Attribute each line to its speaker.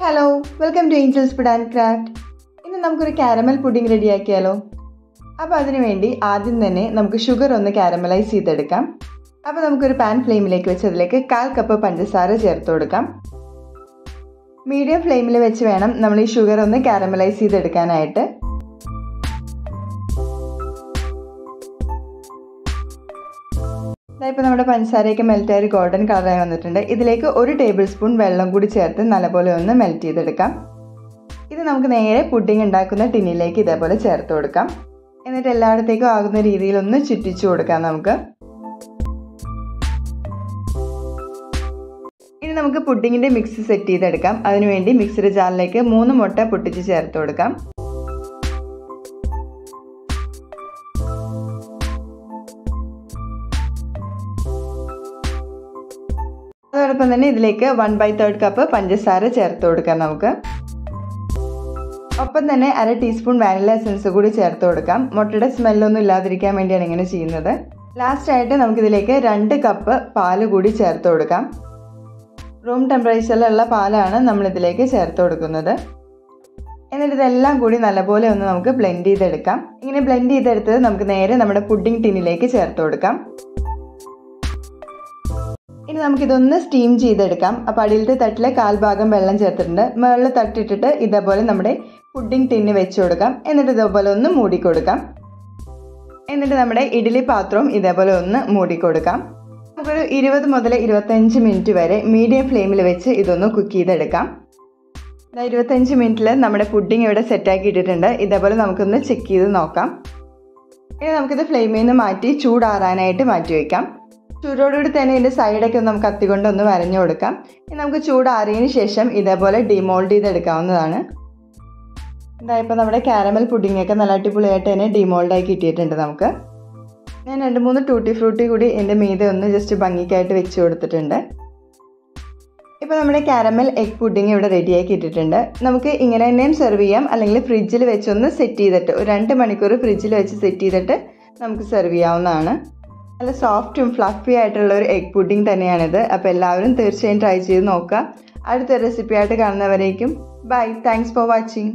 Speaker 1: Hello, welcome to angels food and craft. ഇന്ന് നമുക്കൊരു caramel pudding റെഡിയാക്കിയാലോ? അപ്പോൾ അതിനു വേണ്ടി ആദ്യം തന്നെ നമുക്ക് ഷുഗർ ഒന്ന് കാരമലൈസ് ചെയ്തെടുക്കാം. അപ്പോൾ നമുക്കൊരു പാൻ ഫ്ലെയിമിലേക്ക് വെച്ച് അതിലേക്ക് 1/4 കപ്പ് പഞ്ചസാര ചേർത്ത് കൊടുക്കാം. മീഡിയം ഫ്ലെയിമിൽ വെച്ച് വേണം നമ്മൾ ഈ ഷുഗർ ഒന്ന് കാരമലൈസ് ചെയ്തെടുക്കാനായിട്ട്. ഇപ്പോൾ നമ്മുടെ പഞ്ചസാരയൊക്കെ മെൽറ്റായി ഗോൾഡൻ കളറായി വന്നിട്ടുണ്ട്. ഇതിലേക്ക് 1 ടേബിൾ സ്പൂൺ വെള്ളം കൂടി ചേർത്ത് നല്ലപോലെ ഒന്ന് മെൽറ്റ് ചെയ്തെടുക്കാം. ഇത് നമുക്ക് നേരെ പുഡിംഗ് ഉണ്ടാക്കുന്ന ടിന്നിലേക്ക് ഇതേപോലെ ചേർത്ത് കൊടുക്കാം. എന്നിട്ട് എല്ലായിടത്തേക്കും ആകുന്ന രീതിയിൽ ഒന്ന് ചുറ്റിച്ചു കൊടുക്കാം നമുക്ക്. ഇനി നമുക്ക് പുഡിങ്ങിൻ്റെ മിക്സ് സെറ്റ് ചെയ്തെടുക്കാം. അതിനുവേണ്ടി മിക്സിയുടെ ജാറിലേക്ക് 3 മുട്ട പൊട്ടിച്ച് ചേർത്ത് കൊടുക്കാം. അതോടൊപ്പം തന്നെ ഇതിലേക്ക് 1/3 കപ്പ് പഞ്ചസാര ചേർത്ത് കൊടുക്കാം നമുക്ക്. ഒപ്പം തന്നെ 1/2 ടീസ്പൂൺ വാനില എസൻസ് കൂടി ചേർത്ത് കൊടുക്കാം. മുട്ടയുടെ സ്മെല്ലൊന്നും ഇല്ലാതിരിക്കാൻ വേണ്ടിയാണ് ഇങ്ങനെ ചെയ്യുന്നത്. ലാസ്റ്റായിട്ട് നമുക്കിതിലേക്ക് 2 കപ്പ് പാല് കൂടി ചേർത്ത് കൊടുക്കാം. റൂം ടെമ്പറേച്ചറിലുള്ള പാലാണ് നമ്മളിതിലേക്ക് ചേർത്ത് കൊടുക്കുന്നത്. എന്നിട്ട് ഇതെല്ലാം കൂടി നല്ലപോലെ ഒന്ന് നമുക്ക് ബ്ലെൻഡ് ചെയ്തെടുക്കാം. ഇങ്ങനെ ബ്ലെൻഡ് ചെയ്തെടുത്തത് നമുക്ക് നേരെ നമ്മുടെ പുഡിംഗ് ടിന്നിലേക്ക് ചേർത്ത് കൊടുക്കാം. ഇനി നമുക്കിതൊന്ന് സ്റ്റീം ചെയ്തെടുക്കാം. അപ്പോൾ അടിയിലത്തെ തട്ടിലെ 1/4 ഭാഗം വെള്ളം ചേർത്തിട്ടുണ്ട്. മുകളിൽ തട്ടിട്ടിട്ട് ഇതേപോലെ നമ്മുടെ പുഡിംഗ് ടിന്ന് വെച്ച് കൊടുക്കാം. എന്നിട്ട് ഇതേപോലെ ഒന്ന് മൂടിക്കൊടുക്കാം. എന്നിട്ട് നമ്മുടെ ഇഡ്ഡലി പാത്രവും ഇതേപോലെ ഒന്ന് മൂടിക്കൊടുക്കാം. നമുക്കൊരു 20 മുതൽ 25 മിനിറ്റ് വരെ മീഡിയം ഫ്ലെയിമിൽ വെച്ച് ഇതൊന്ന് കുക്ക് ചെയ്തെടുക്കാം. 25 മിനിറ്റിൽ നമ്മുടെ പുഡിംഗ് ഇവിടെ സെറ്റാക്കി ഇട്ടിട്ടുണ്ട്. ഇതേപോലെ നമുക്കൊന്ന് ചെക്ക് ചെയ്ത് നോക്കാം. ഇനി നമുക്കിത് ഫ്ലെയിമിൽ നിന്ന് മാറ്റി ചൂടാറാനായിട്ട് മാറ്റി വയ്ക്കാം. ചൂടോടുകൂടി തന്നെ ഇതിൻ്റെ സൈഡൊക്കെ നമുക്ക് കത്തി കൊണ്ടൊന്ന് വരഞ്ഞു കൊടുക്കാം. ഇനി നമുക്ക് ചൂടാറിയതിന് ശേഷം ഇതേപോലെ ഡിമോൾഡ് ചെയ്തെടുക്കാവുന്നതാണ്. ഇതായപ്പോൾ നമ്മുടെ കാരമൽ പുഡിങ്ങൊക്കെ നല്ല അടിപൊളിയായിട്ട് തന്നെ ഡിമോൾഡായി കിട്ടിയിട്ടുണ്ട് നമുക്ക്. ഞാൻ 2-3 ടൂട്ടി ഫ്രൂട്ടി കൂടി എൻ്റെ മീതെ ഒന്ന് ജസ്റ്റ് ഭംഗിക്കായിട്ട് വെച്ച് കൊടുത്തിട്ടുണ്ട്. ഇപ്പോൾ നമ്മുടെ കാരമൽ എഗ് പുഡിങ് ഇവിടെ റെഡിയാക്കി ഇട്ടിട്ടുണ്ട്. നമുക്ക് ഇങ്ങനെ തന്നെയും സെർവ് ചെയ്യാം, അല്ലെങ്കിൽ ഫ്രിഡ്ജിൽ വെച്ചൊന്ന് സെറ്റ് ചെയ്തിട്ട് ഒരു 2 മണിക്കൂർ ഫ്രിഡ്ജിൽ വെച്ച് സെറ്റ് ചെയ്തിട്ട് നമുക്ക് സെർവ് ചെയ്യാവുന്നതാണ്. നല്ല സോഫ്റ്റും ഫ്ലഫി ആയിട്ടുള്ള ഒരു എഗ് പുഡിംഗ് തന്നെയാണിത്. അപ്പോൾ എല്ലാവരും തീർച്ചയായും ട്രൈ ചെയ്ത് നോക്കുക. അടുത്ത റെസിപ്പി ആയിട്ട് കാണുന്നവരേക്കും ബൈ. Thanks for watching.